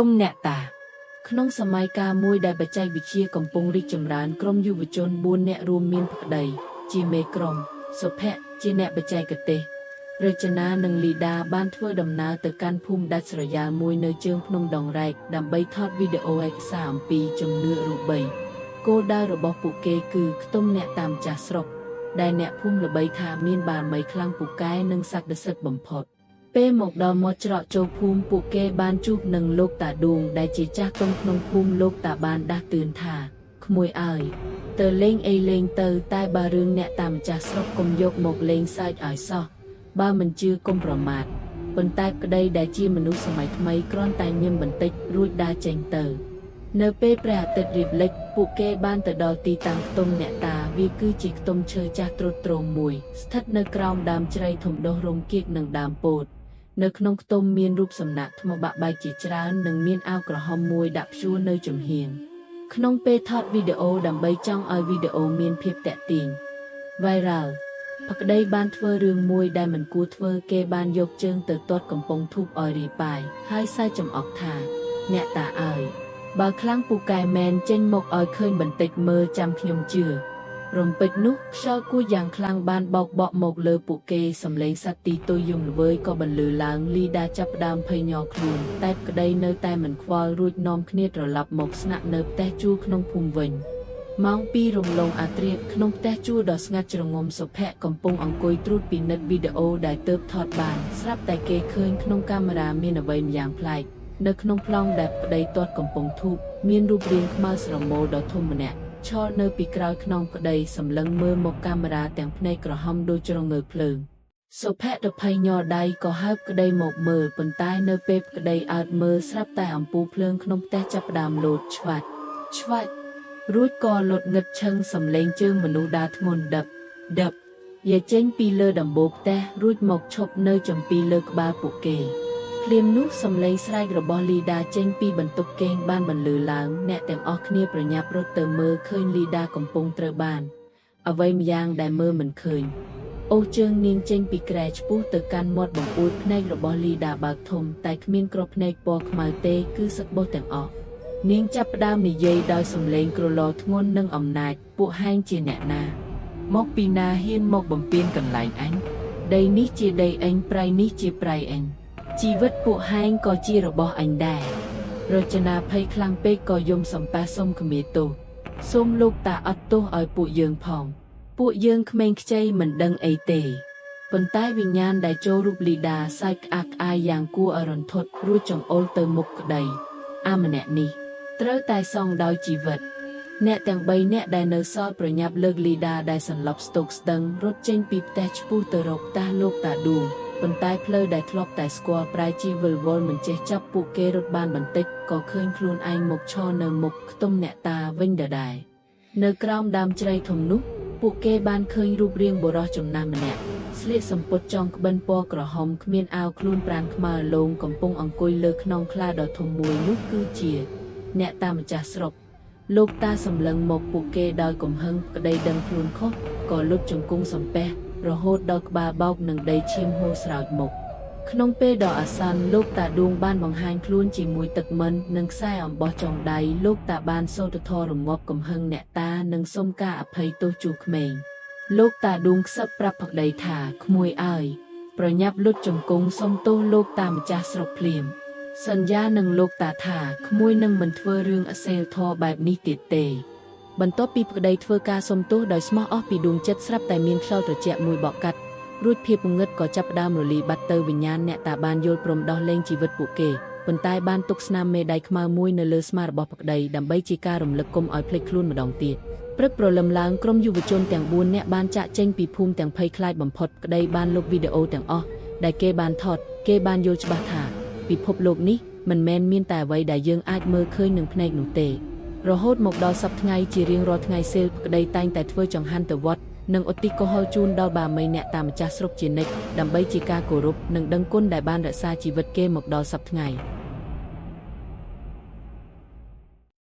ទុំអ្នកតាក្នុងសម័យកាលមួយដែលបច្ចេកវិទ្យាកំពុងរីកចម្រើនក្រុមយុវជន4នាក់រួមមានប្តីជាមេក្រុមសុភ័ក្រជាអ្នកបច្ចេកទេសរចនានិងលីដាបានធ្វើដំណើរទៅកាន់ភូមិដាច់ស្រយាលមួយនៅជើងភ្នំដងរែកដើម្បីថតវីដេអូឯកសារអំពីជំនឿរូបីគោលដៅរបស់ពួកគេគឺខ្ទមអ្នកតាមចាស់ស្រុកដែលអ្នកភូមិល្បីថាមានបារមីខ្លាំងពូកែនិងសក្តិសិទ្ធិបំផុតពេលមកដល់មាត់ច្រកចូលភូមិពួកគេបានជួបនឹងលោកតាឌួងដែលជាចាស់ទុំក្នុងភូមិលោកតាបានដាស់តឿនថាក្មួយអើយទៅលេងអីលេងទៅតែបើរឿងអ្នកតាមចាស់ស្រុកកុំយកមកលេងសើចឲ្យសោះបើមិនជឿកុំប្រមាថប៉ុន្តែប្តីដែលជាមនុស្សសម័យថ្មីគ្រាន់តែញឹមបន្តិចរួចដើរចេញទៅនៅពេលព្រះអាទិត្យរៀបលិចពួកគេបានទៅដល់ទីតាំងខ្ទមអ្នកតាវាគឺជាខ្ទមឈើចាស់ទ្រុឌទ្រោមមួយស្ថិតនៅក្រោមដើមជ្រៃធំដុះរំគៀកនឹងដើមពោតនៅក្នុងខ្ទមមានរូបសំណាកថ្មបាក់បែកជាច្រើននិងមានអាវក្រហមមួយដាក់ព្យួរនៅចំហៀងក្នុងពេលថតវីដេអូដើម្បីចង់ឲ្យវីដេអូមានភាពទាក់ទាញ viral ភក្តីបានធ្វើរឿងមួយដែលមិនគួរធ្វើគេបានយកជើងទៅទាត់កំប៉ុងធូបឲ្យរីប៉ាយហើយសើចចំអកថាអ្នកតាអើយបើខ្លាំងពូកែមែនចេញមកឲ្យឃើញបន្តិចមើលចាំខ្ញុំជឿរំពេចនោះខ្យល់គួចយ៉ាងខ្លាំងបានបោកបក់មកលើពួកគេសំឡេងសត្វទីទុយយំល្វើយក៏បន្លឺឡើងលីដាចាប់ផ្ដើមភ័យញ័រខ្លួនតែក្តីនៅតែមិនខ្វល់រួចនាំគ្នាត្រឡប់មកស្នាក់នៅផ្ទះជួលក្នុងភូមិវិញម៉ោង 2 រំលងអាធ្រាត្រក្នុងផ្ទះជួលដ៏ស្ងាត់ជ្រងំសុភ័ក្រកំពុងអង្គុយត្រួតពិនិត្យវីដេអូដែលទើបថតបានស្រាប់តែគេឃើញក្នុងកាមេរ៉ាមានអ្វីម្យ៉ាងប្លែកនៅក្នុងប្លង់ដែលប្តីទាត់កំពុងធូបមានរូបរាងខ្មៅស្រមោលដ៏ធំម្នាក់ឈរនៅពីក្រោយខ្នងប្តីសម្លឹងមើលមកកាមេរ៉ាទាំងភ្នែកក្រហមដូចជ្រងើភ្លើងសុភ័ក្រភ័យញ័រដៃក៏ហៅប្តីមកមើលប៉ុន្តែនៅពេលប្តីអើតមើលស្រាប់តែអំពូលភ្លើងក្នុងផ្ទះចាប់ផ្ដើមលោតឆ្វាច់រួចក៏លត់ងឹតឈឹងសំឡេងជើងមនុស្សដើរធ្ងន់ដឹបយាចេញពីលើដំបូលផ្ទះរួចមកឈប់នៅចំពីលើក្បាលពួកគេភ្លាមនោះសំឡេងស្រែករបស់លីដាចេញពីបន្ទប់គេងបានបន្លឺឡើងអ្នកទាំងអស់គ្នាប្រញាប់រត់ទៅមើលឃើញលីដាកំពុងត្រូវបានអ្វីម្យ៉ាងដែលមើលមិនឃើញអូសជើងនាងចេញពីគ្រែឆ្ពោះទៅកាន់មាត់បង្អួចភ្នែករបស់លីដាបើកធំតែគ្មានក្របភ្នែកពណ៌ខ្មៅទេគឺសឹកបុសទាំងអស់នាងចាប់ផ្ដើមនិយាយដោយសំឡេងក្រឡធ្ងន់និងអំណាចពួកហែងជាអ្នកណាមកពីណាហ៊ានមកបំពេញកន្លែងអញដីនេះជាដីអញប្រៃនេះជាប្រៃអញជីវិតពួកហែងក៏ជារបស់អញដែររចនាភ័យខ្លាំងពេកក៏យំសំប៉ះសុំខមាទោសសូមលោកតាអត់ទោសឲ្យពួកយើងផងពួកយើងក្មេងខ្ចីមិនដឹងអីទេប៉ុន្តែវិញ្ញាណដែលចូលរូបលីដាសើចក្អាកក្អាយយ៉ាងគួរឲ្យរន្ធត់រួចចង្អុលទៅមុខក្តីម្នាក់នេះត្រូវតែសងដោយជីវិតអ្នកទាំង3នាក់ដែលនៅសល់ប្រញាប់លើកលីដាដែលសន្លប់ស្ទោកស្ទឹងរត់ចេញពីផ្ទះឆ្ពោះទៅរកផ្ទះលោកតាឌួងប៉ុន្តែផ្លូវដែលធ្លាប់តែស្គាល់ប្រែជាវិលវល់មិនចេះចាប់ពួកគេរត់បានបន្តិចក៏ឃើញខ្លួនឯងមកឈរនៅមុខខ្ទមអ្នកតាវិញដដែលនៅក្រោមដើមជ្រៃធំនោះពួកគេបានឃើញរូបរាងបុរសចំណាស់ម្នាក់ស្លៀកសំពត់ចងក្បិនពណ៌ក្រហមគ្មានអាវខ្លួនប្រានខ្មៅលោងកំពុងអង្គុយលើខ្នងខ្លាដ៏ធំមួយនោះគឺជាអ្នកតាម្ចាស់ស្រុកលោកតាសម្លឹងមកពួកគេដោយកំហឹងក្តីដឹងខ្លួនខុសក៏លុតជង្គង់សំពះរហូតដល់ក្បាលបោកនឹងដីឈាមហូរស្រោចមុខក្នុងពេលដ៏អាសន្នលោកតាឌួងបានបង្ហាញខ្លួនជាមួយទឹកមិននិងខ្សែអំបោះចុងដៃលោកតាបានសូត្រធម៌រងាប់កំហឹងអ្នកតានិងសុំការអភ័យទោសជូក្មេងលោកតាឌួងខ្សឹបប្រាប់ភក្តីថាក្មួយអើយប្រញាប់លុតជង្គង់សុំទោសលោកតាម្ចាស់ស្រុកភ្លាមសន្យានឹងលោកតាថាក្មួយនឹងមិនធ្វើរឿងអសិលធម៌បែបនេះទៀតទេបន្ទាប់ពីប្តីធ្វើការសុំទោសដោយស្មោះអស់ពីដួងចិត្តស្រាប់តែមានខ្យល់ត្រជាក់មួយបក់កាត់រួចភាពងឹតក៏ចាប់ផ្ដើមរលាយបាត់ទៅវិញ្ញាណអ្នកតាបានយល់ព្រមដោះលែងជីវិតពួកគេប៉ុន្តែបានទុកស្នាមមេដៃខ្មៅមួយនៅលើស្មារបស់ប្តីដើម្បីជាការរំលឹកគុំឲ្យភ្លេចខ្លួនម្ដងទៀតព្រឹកព្រលឹមឡើងក្រុមយុវជនទាំង4នាក់បានចាក់ចេញពីភូមិទាំងភ័យខ្លាចបំផុតប្តីបានលុបវីដេអូទាំងអស់ដែលគេបានថតគេបានយល់ច្បាស់ថាពិភពលោកនេះមិនមែនមានតែអ្វីដែលយើងអាចមើលឃើញនឹងភ្នែកនោះទេរហូតមកដល់សប្តាហ៍ថ្ងៃជារៀងរាល់ថ្ងៃសេលក្តីតែងតែធ្វើចង្ហាន់ទៅវត្តនិងឧទ្ទិសកុសលជូនដល់បារមីអ្នកតាម្ចាស់ស្រុកជានិច្ចដើម្បីជាការគោរពនិងដឹងគុណដែលបានរក្សាជីវិតគេមកដល់សប្តាហ៍ថ្ងៃ